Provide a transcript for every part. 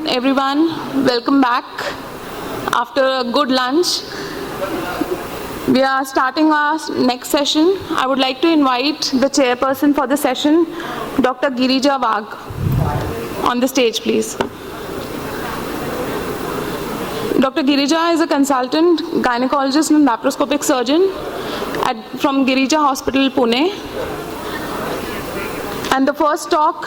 afternoon, everyone. Welcome back after a good lunch. We are starting our next session. I would like to invite the chairperson for the session, Dr. Girija Wagh, on the stage, please. Dr. Girija is a consultant gynecologist and laparoscopic surgeon from Girija Hospital, Pune. And the first talk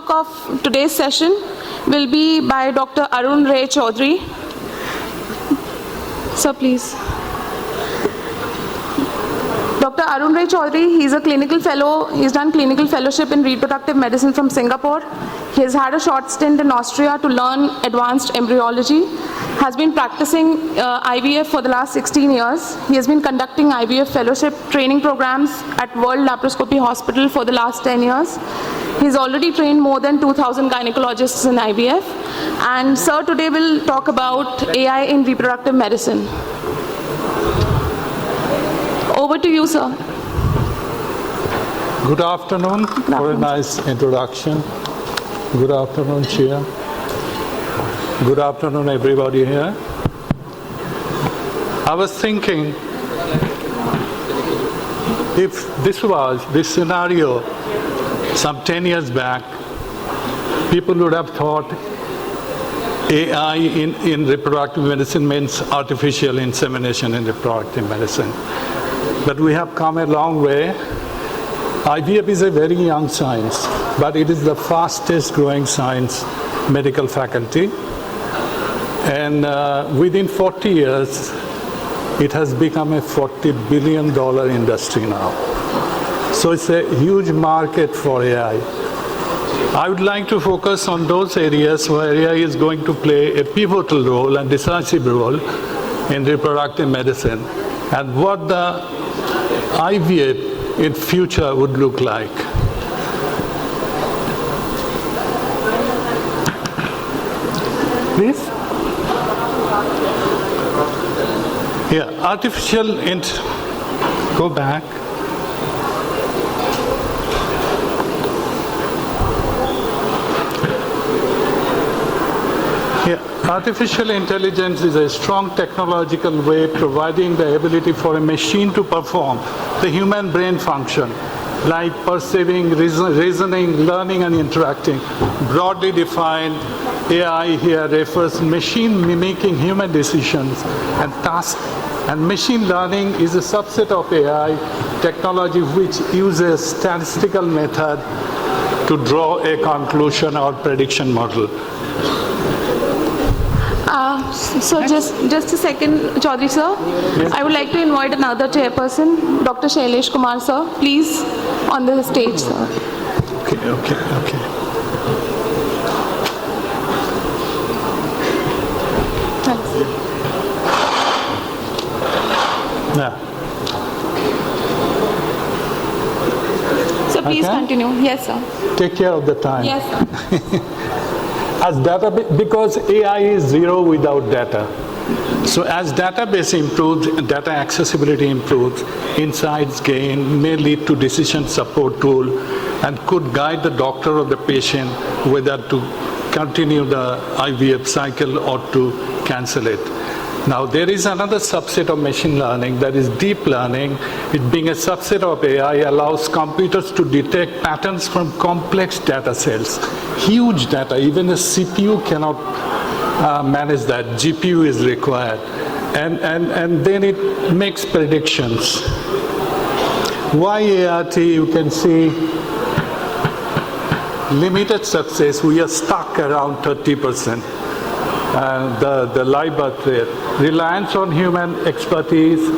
of today's session will be by Dr. Arun Ray Chaudhary. Sir, please. Dr. Arun Ray Chaudhary, he's a clinical fellow. He's done clinical fellowship in reproductive medicine from Singapore. He has had a short stint in Austria to learn advanced embryology. Has been practicing IVF for the last 16 years. He has been conducting IVF fellowship training programs at World Laparoscopy Hospital for the last 10 years. He's already trained more than 2,000 gynecologists in IVF. And sir today will talk about AI in reproductive medicine. Over to you, sir. Good afternoon. For a nice introduction. Good afternoon, Chair. Good afternoon, everybody here. I was thinking, if this scenario some 10 years back, people would have thought AI in reproductive medicine means artificial insemination in reproductive medicine. But we have come a long way. IVF is a very young science, but it is the fastest growing science medical faculty. And within 40 years, it has become a $40 billion industry now. So it's a huge market for AI. I would like to focus on those areas where AI is going to play a pivotal role and decisive role in reproductive medicine, and what the IVF in future would look like. Please? Yeah, go back. Yeah, artificial intelligence is a strong technological way providing the ability for a machine to perform the human brain function, like perceiving, reasoning, learning, and interacting. Broadly defined, AI here refers to machine mimicking human decisions and tasks, and machine learning is a subset of AI technology which uses statistical method to draw a conclusion or prediction model. So just a second, Chaudhary sir. Yes. I would like to invite another chairperson, Dr. Shailesh Kumar sir, please, on the stage, sir. Okay. Thanks. Yeah. So please continue. Yes, sir. Take care of the time. Yes, sir. As because AI is zero without data. So as database improves, data accessibility improves, insights gain may lead to decision support tool and could guide the doctor or the patient whether to continue the IVF cycle or to cancel it. Now there is another subset of machine learning, that is deep learning. It being a subset of AI allows computers to detect patterns from complex data sets. Huge data, even a CPU cannot manage that. GPU is required. And then it makes predictions. Why ART? You can see limited success. We are stuck around 30%. The live birth rate, reliance on human expertise,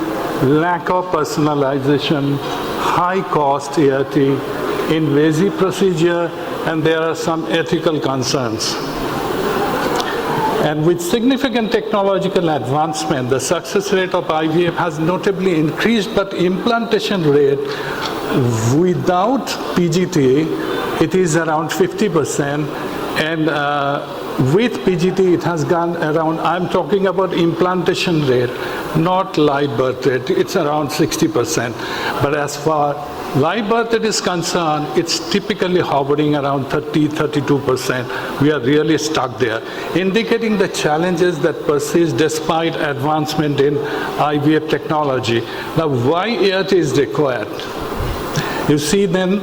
lack of personalization, high cost ART, invasive procedure, and there are some ethical concerns. And with significant technological advancement, the success rate of IVF has notably increased, but implantation rate without PGT, it is around 50%, and with PGT, it has gone around, I'm talking about implantation rate, not live birth rate, it's around 60%. But as far live birth is concerned, it's typically hovering around 30-32%. We are really stuck there, indicating the challenges that persist despite advancement in IVF technology. Now, why ART is required? You see then,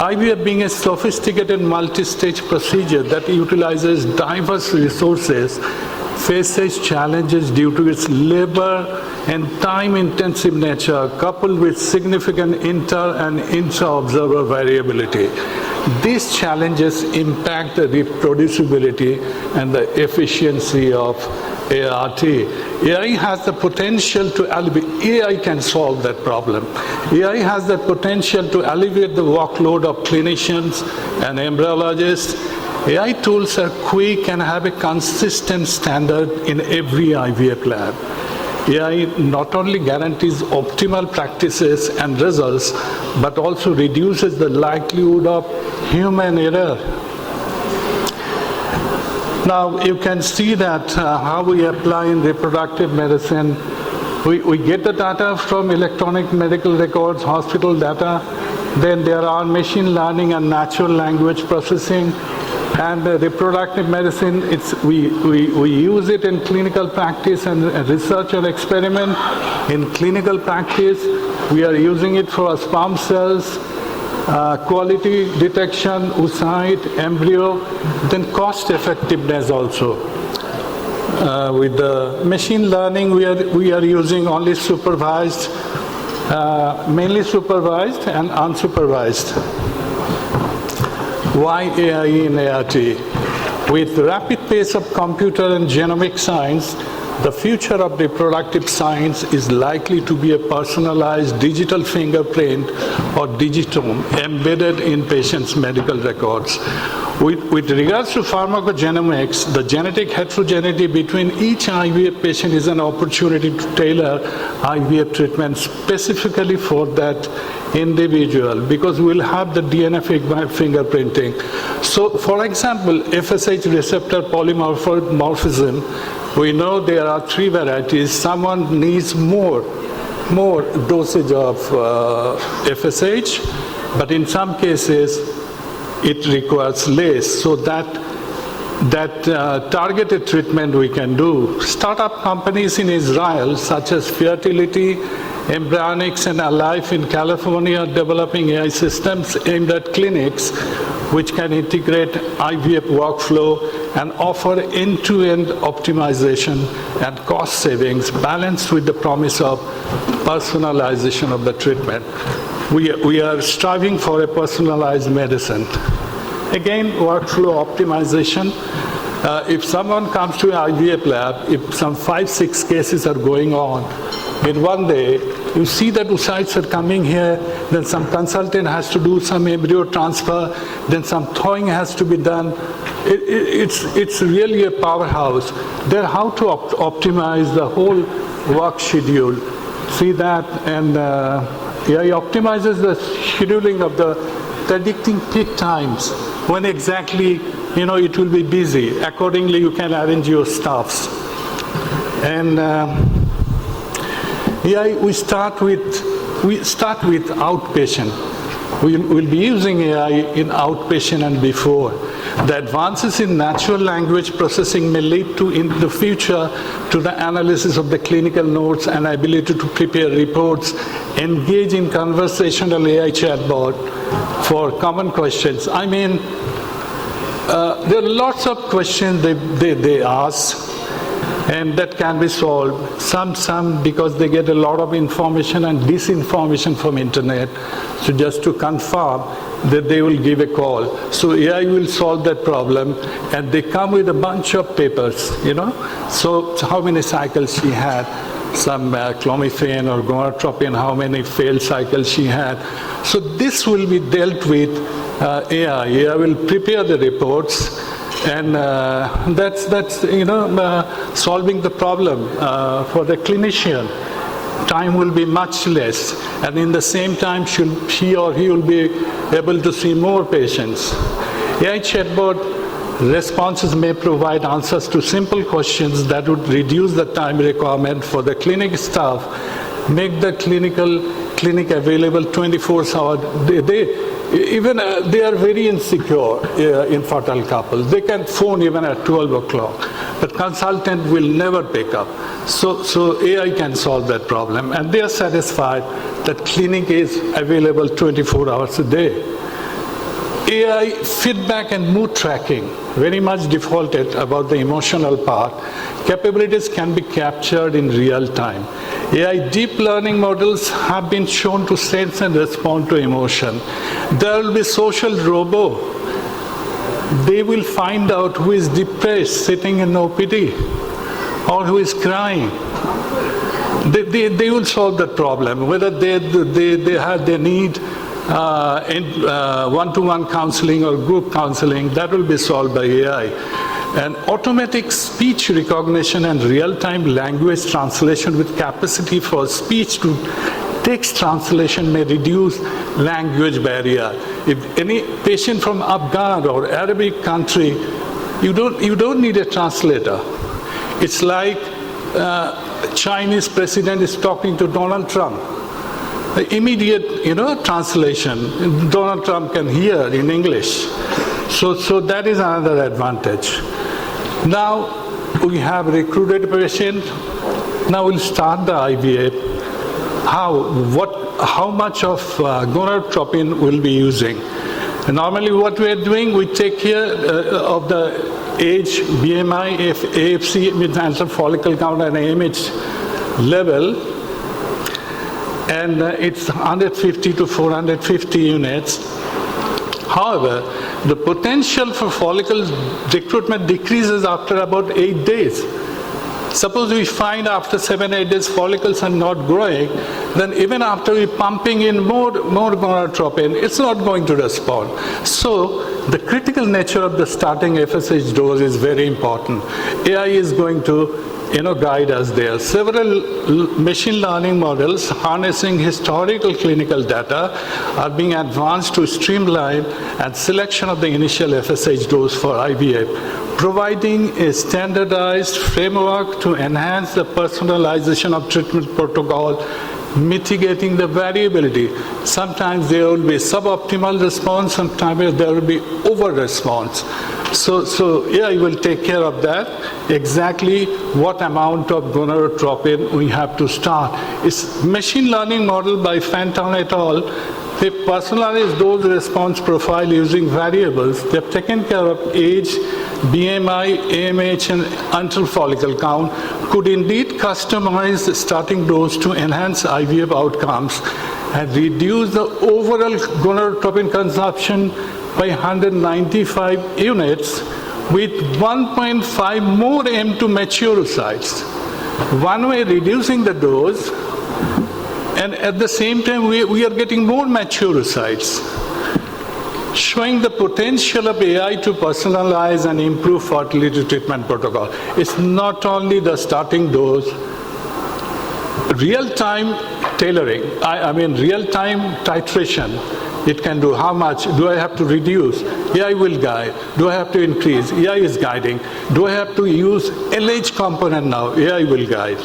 IVF being a sophisticated multi-stage procedure that utilizes diverse resources faces challenges due to its labor and time-intensive nature, coupled with significant inter- and intra-observer variability. These challenges impact the reproducibility and the efficiency of ART. AI has the potential to alleviate, AI can solve that problem. AI has the potential to alleviate the workload of clinicians and embryologists. AI tools are quick and have a consistent standard in every IVF lab. AI not only guarantees optimal practices and results, but also reduces the likelihood of human error. Now, you can see that how we apply in reproductive medicine. We get the data from electronic medical records, hospital data. Then there are machine learning and natural language processing. And reproductive medicine, we use it in clinical practice and research and experiment. In clinical practice, we are using it for sperm cells, quality detection, oocyte, embryo, then cost effectiveness also. With the machine learning, we are using only supervised, mainly supervised and unsupervised. Why AI in ART? With rapid pace of computer and genomic science, the future of reproductive science is likely to be a personalized digital fingerprint or digitome embedded in patients' medical records. With regards to pharmacogenomics, the genetic heterogeneity between each IVF patient is an opportunity to tailor IVF treatment specifically for that individual, because we'll have the DNA fingerprinting. So, for example, FSH receptor polymorphism, we know there are 3 varieties. Someone needs more dosage of FSH, but in some cases it requires less. So that targeted treatment we can do. Startup companies in Israel, such as Fertility, Embryonics, and Alive in California, are developing AI systems aimed at clinics which can integrate IVF workflow and offer end-to-end optimization and cost savings balanced with the promise of personalization of the treatment. We are striving for a personalized medicine. Again, workflow optimization. If someone comes to an IVF lab, if some 5-6 cases are going on in one day, you see that oocytes are coming here, then some consultant has to do some embryo transfer, then some thawing has to be done. It's really a powerhouse. Then how to optimize the whole work schedule. See that, and AI optimizes the scheduling of the predicting peak times, when exactly it will be busy. Accordingly, you can arrange your staffs. And we start with outpatient. We'll be using AI in outpatient and before. The advances in natural language processing may lead to, in the future, to the analysis of the clinical notes and ability to prepare reports, engage in conversational AI chatbot for common questions. I mean, there are lots of questions they ask, and that can be solved. Some because they get a lot of information and disinformation from internet. So just to confirm that they will give a call. So AI will solve that problem, and they come with a bunch of papers, So how many cycles she had, some clomiphene or gonadotropin, how many failed cycles she had. So this will be dealt with AI. AI will prepare the reports, and that's solving the problem for the clinician. Time will be much less, and in the same time she or he will be able to see more patients. AI chatbot responses may provide answers to simple questions that would reduce the time requirement for the clinic staff, make the clinic available 24 hours. They are very insecure, infertile couples. They can phone even at 12 o'clock, but consultant will never pick up. So AI can solve that problem, and they are satisfied that clinic is available 24 hours a day. AI feedback and mood tracking, very much defaulted about the emotional part. Capabilities can be captured in real time. AI deep learning models have been shown to sense and respond to emotion. There will be social robo. They will find out who is depressed sitting in OPD or who is crying. They will solve that problem, whether they need one-to-one counseling or group counseling. That will be solved by AI. And automatic speech recognition and real-time language translation with capacity for speech to text translation may reduce language barrier. If any patient from Afghan or Arabic country, you don't need a translator. It's like Chinese president is talking to Donald Trump. The immediate, translation, Donald Trump can hear in English. So that is another advantage. Now we have recruited patient. Now we'll start the IVF. How much of gonadotropin we'll be using? And normally what we are doing, we take care of the age, BMI, AFC, mid-antral follicle count, and AMH level. And it's 150 to 450 units. However, the potential for follicle recruitment decreases after about 8 days. Suppose we find after 7-8 days follicles are not growing, then even after we pumping in more gonadotropin, it's not going to respond. So the critical nature of the starting FSH dose is very important. AI is going to guide us there. Several machine learning models harnessing historical clinical data are being advanced to streamline and selection of the initial FSH dose for IVF, providing a standardized framework to enhance the personalization of treatment protocol, mitigating the variability. Sometimes there will be suboptimal response, sometimes there will be over response. So AI will take care of that, exactly what amount of gonadotropin we have to start. It's machine learning model by Fenton et al. They personalize dose response profile using variables. They've taken care of age, BMI, AMH, and antral follicle count, could indeed customize the starting dose to enhance IVF outcomes and reduce the overall gonadotropin consumption by 195 units with 1.5 more M to mature oocytes. One way reducing the dose, and at the same time we are getting more mature oocytes, showing the potential of AI to personalize and improve fertility treatment protocol. It's not only the starting dose, real-time tailoring, real-time titration. It can do how much, do I have to reduce? AI will guide. Do I have to increase? AI is guiding. Do I have to use LH component now? AI will guide.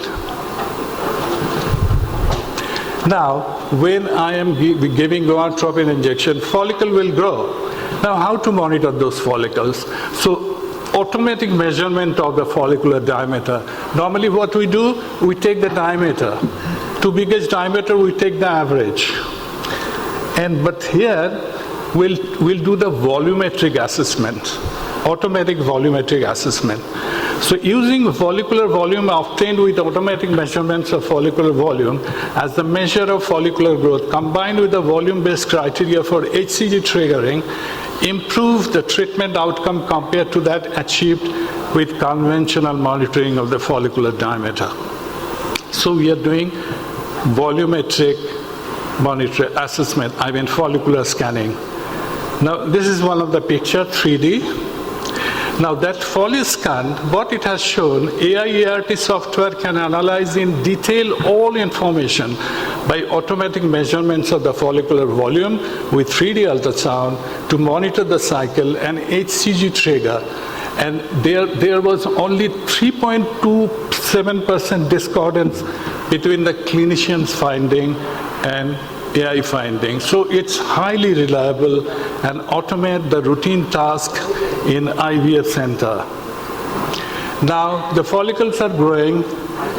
Now, when I am giving gonadotropin injection, follicle will grow. Now, how to monitor those follicles? So, automatic measurement of the follicular diameter. Normally what we do, we take the diameter. To biggest diameter, we take the average. But here, we'll do the volumetric assessment, automatic volumetric assessment. So using follicular volume obtained with automatic measurements of follicular volume as the measure of follicular growth combined with the volume-based criteria for HCG triggering improves the treatment outcome compared to that achieved with conventional monitoring of the follicular diameter. So we are doing volumetric monitor assessment, follicular scanning. Now this is one of the picture, 3D. Now that FolliScan, what it has shown, AI-ERT software can analyze in detail all information by automatic measurements of the follicular volume with 3D ultrasound to monitor the cycle and HCG trigger. And there was only 3.2% 7% discordance between the clinician's finding and AI finding. So it's highly reliable and automate the routine task in IVF center. Now the follicles are growing.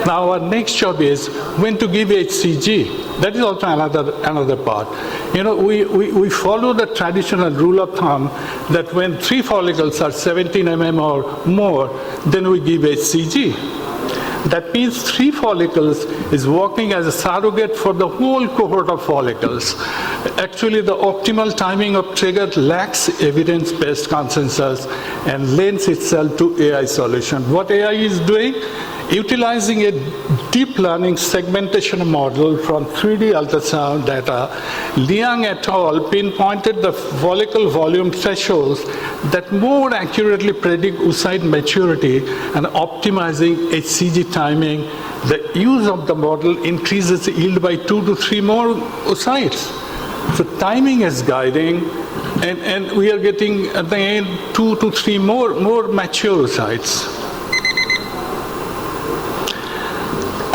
Now our next job is when to give HCG. That is also another part. You know, we follow the traditional rule of thumb that when 3 follicles are 17 mm or more, then we give HCG. That means 3 follicles is working as a surrogate for the whole cohort of follicles. Actually, the optimal timing of trigger lacks evidence-based consensus and lends itself to AI solution. What AI is doing? Utilizing a deep learning segmentation model from 3D ultrasound data, Liang et al. Pinpointed the follicle volume thresholds that more accurately predict oocyte maturity and optimizing HCG timing. The use of the model increases yield by 2 to 3 more oocytes. So timing is guiding, and we are getting at the end 2 to 3 more mature oocytes.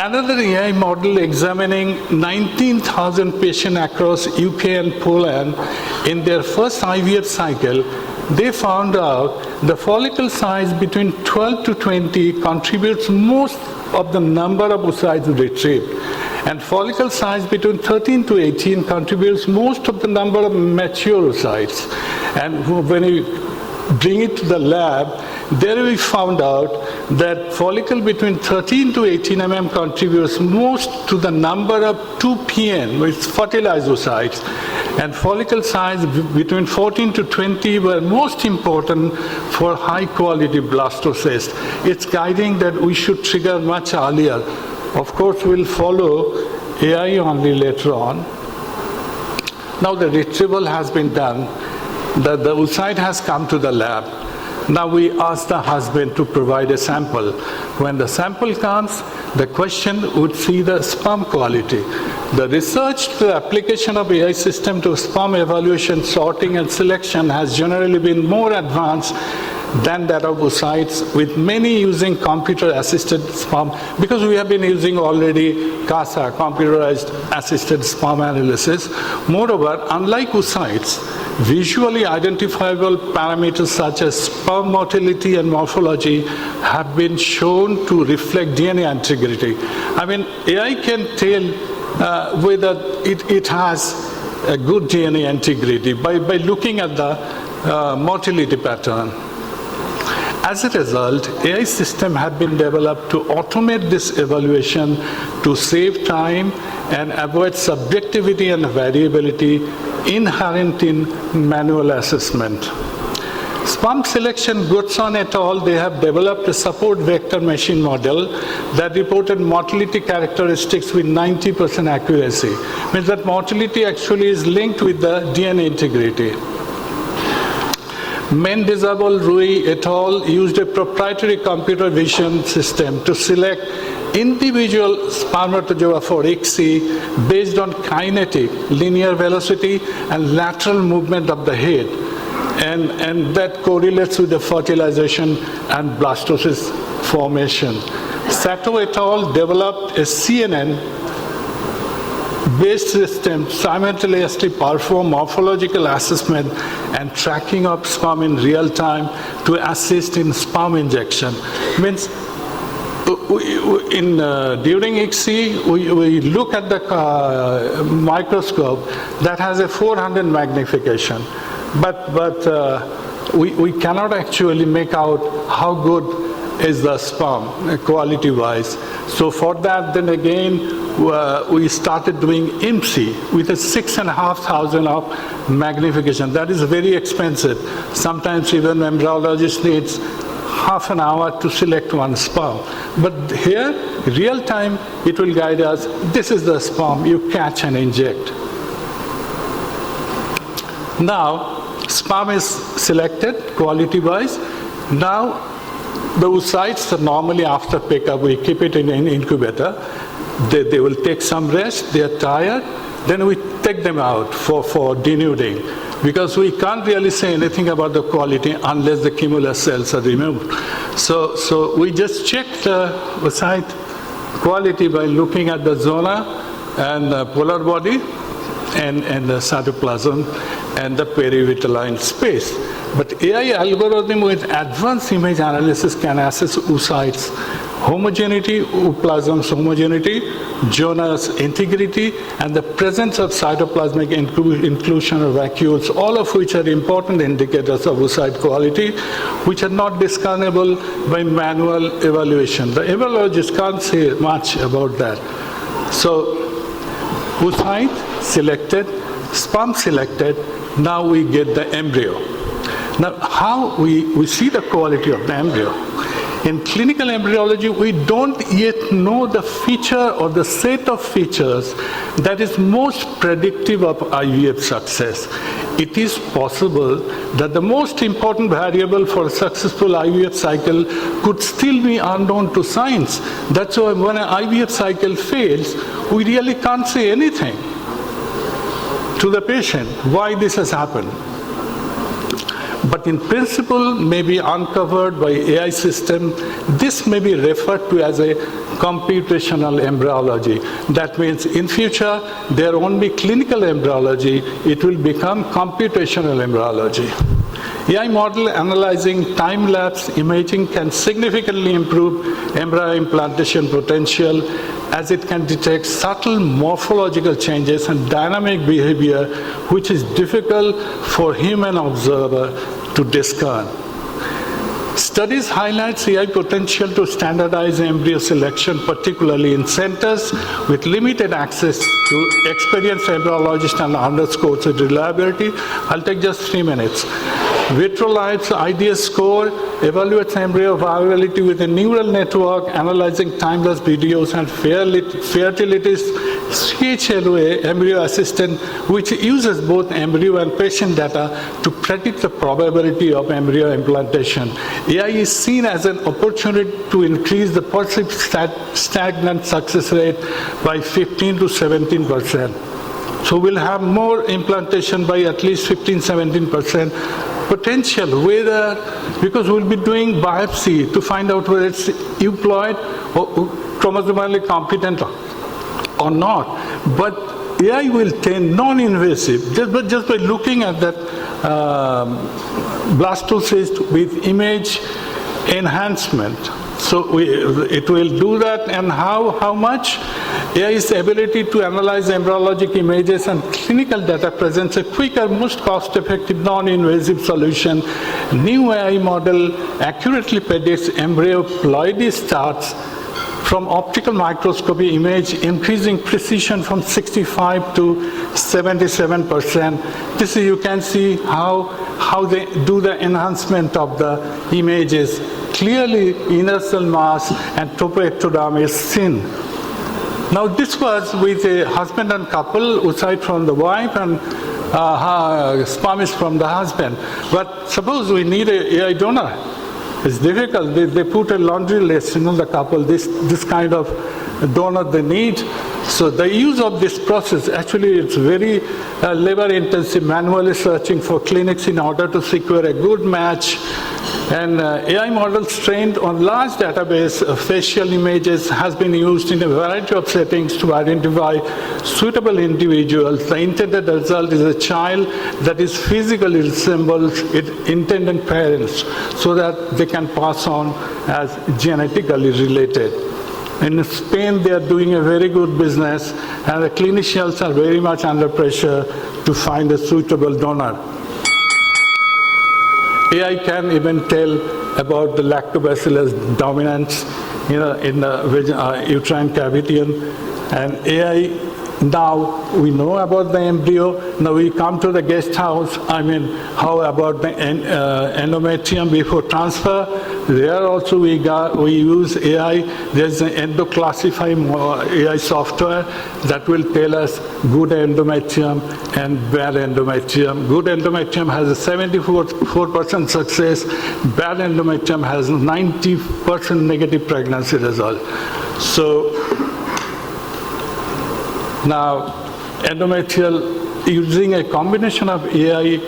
Another AI model examining 19,000 patients across UK and Poland in their first IVF cycle, they found out the follicle size between 12 to 20 contributes most of the number of oocytes retrieved. And follicle size between 13 to 18 contributes most of the number of mature oocytes. And when you bring it to the lab, there we found out that follicle between 13 to 18 mm contributes most to the number of 2PN, which is fertilized oocytes, and follicle size between 14 to 20 were most important for high quality blastocysts. It's guiding that we should trigger much earlier. Of course, we'll follow AI only later on. Now the retrieval has been done. The oocyte has come to the lab. Now we ask the husband to provide a sample. When the sample comes, the question would see the sperm quality. The research to the application of AI system to sperm evaluation, sorting, and selection has generally been more advanced than that of oocytes, with many using computer-assisted sperm, because we have been using already CASA, computerized assisted sperm analysis. Moreover, unlike oocytes, visually identifiable parameters such as sperm motility and morphology have been shown to reflect DNA integrity. I mean, AI can tell whether it has a good DNA integrity by looking at the motility pattern. As a result, AI systems have been developed to automate this evaluation to save time and avoid subjectivity and variability inherent in manual assessment. Sperm selection, Goodson et al., they have developed a support vector machine model that reported motility characteristics with 90% accuracy. Means that motility actually is linked with the DNA integrity. Mendizabal Rui et al. Used a proprietary computer vision system to select individual spermatozoa for ICSI based on kinetic, linear velocity, and lateral movement of the head. And that correlates with the fertilization and blastocyst formation. Sato et al. Developed a CNN-based system simultaneously perform morphological assessment and tracking of sperm in real time to assist in sperm injection. Means during ICSI, we look at the microscope that has a 400 magnification, but we cannot actually make out how good is the sperm quality-wise. So for that, then again, we started doing IMSI with a 6,500 of magnification. That is very expensive. Sometimes even embryologist needs half an hour to select one sperm. But here, real time, it will guide us. This is the sperm you catch and inject. Now, sperm is selected quality-wise. Now, the oocytes, normally after pickup, we keep it in an incubator. They will take some rest, they are tired, then we take them out for denuding. because we can't really say anything about the quality unless the cumulus cells are removed. So we just check the oocyte quality by looking at the zona and the polar body and the cytoplasm and the perivitelline space. But AI algorithm with advanced image analysis can assess oocytes homogeneity, ooplasm's homogeneity, Jonas integrity, and the presence of cytoplasmic inclusion of vacuoles, all of which are important indicators of oocyte quality, which are not discernible by manual evaluation. The embryologist can't say much about that. So, oocyte selected, sperm selected, now we get the embryo. Now, how we see the quality of the embryo? In clinical embryology, we don't yet know the feature or the set of features that is most predictive of IVF success. It is possible that the most important variable for a successful IVF cycle could still be unknown to science. That's why when an IVF cycle fails, we really can't say anything to the patient why this has happened. But in principle may be uncovered by AI system. This may be referred to as a computational embryology. That means in future, there won't be clinical embryology, it will become computational embryology. AI model analyzing time-lapse imaging can significantly improve embryo implantation potential as it can detect subtle morphological changes and dynamic behavior which is difficult for human observer to discern. Studies highlight AI potential to standardize embryo selection, particularly in centers with limited access to experienced embryologists and underscores its reliability. I'll take just 3 minutes. Vitrolife's IDS score evaluates embryo viability with a neural network analyzing timeless videos and Fertility's CHLOA embryo assistant, which uses both embryo and patient data to predict the probability of embryo implantation. AI is seen as an opportunity to increase the perceived stagnant success rate by 15 to 17%. So we'll have more implantation by at least 15-17%. Potential, whether, because we'll be doing biopsy to find out whether it's euploid or chromosomally competent or not. But AI will tend non-invasive, just by looking at that blastocyst with image enhancement. So it will do that, and how much? AI's ability to analyze embryologic images and clinical data presents a quicker, most cost-effective, non-invasive solution. New AI model accurately predicts embryo ploidy starts from optical microscopy image, increasing precision from 65 to 77%. This is, you can see how they do the enhancement of the images. Clearly, inner cell mass and topoectoderm is seen. Now, this was with a husband and couple, oocyte from the wife and sperm is from the husband. But suppose we need an AI donor. It's difficult. They put a laundry list, the couple, this kind of donor they need. So the use of this process, actually it's very labor-intensive, manually searching for clinics in order to secure a good match. And AI models trained on large database of facial images has been used in a variety of settings to identify suitable individuals. The intended result is a child that is physically resembles its intended parents so that they can pass on as genetically related. In Spain, they are doing a very good business, and the clinicians are very much under pressure to find a suitable donor. AI can even tell about the lactobacillus dominance, in the uterine cavity, and AI. Now we know about the embryo. Now we come to the guest house. How about the endometrium before transfer? There also we use AI. There's an endoclassify AI software that will tell us good endometrium and bad endometrium. Good endometrium has a 74% success. Bad endometrium has 90% negative pregnancy result. So now, endometrial using a combination of AI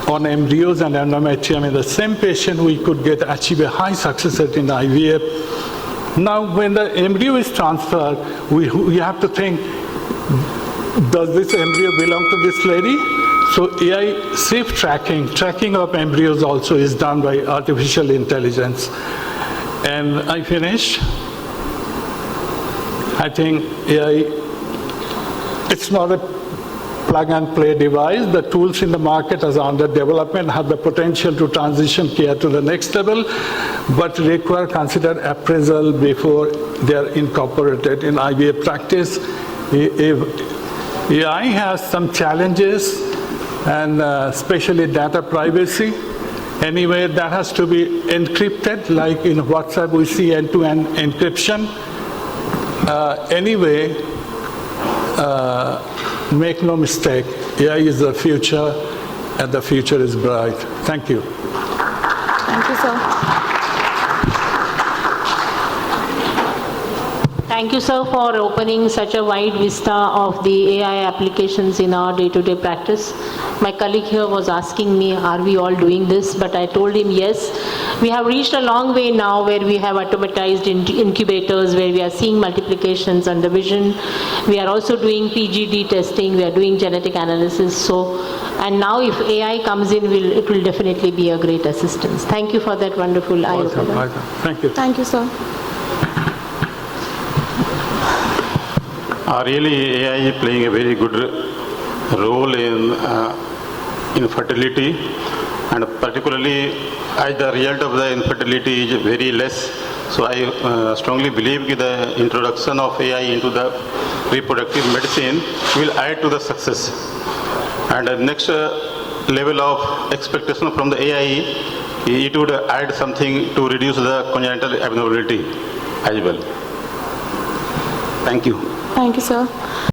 on embryos and endometrium in the same patient, we could achieve a high success rate in IVF. Now, when the embryo is transferred, we have to think, does this embryo belong to this lady? So AI safe tracking of embryos also is done by artificial intelligence. And I finished. I think AI, it's not a plug and play device. The tools in the market are under development, have the potential to transition care to the next level, but require considered appraisal before they are incorporated in IVF practice. AI has some challenges, and especially data privacy. Anyway, that has to be encrypted, like in WhatsApp we see end-to-end encryption. Anyway, make no mistake, AI is the future, and the future is bright. Thank you. Thank you, sir. Thank you, sir, for opening such a wide vista of the AI applications in our day-to-day practice. My colleague here was asking me, are we all doing this? But I told him, yes. We have reached a long way now where we have automatized incubators, where we are seeing multiplications and division. We are also doing PGD testing. We are doing genetic analysis. So, and now if AI comes in, it will definitely be a great assistance. Thank you for that wonderful eye-opener. Welcome. Thank you. Thank you, sir. Really, AI is playing a very good role in fertility, and particularly as the result of the infertility is very less. So I strongly believe that the introduction of AI into the reproductive medicine will add to the success. And the next level of expectation from the AI, it would add something to reduce the congenital abnormality as well. Thank you. Thank you, sir.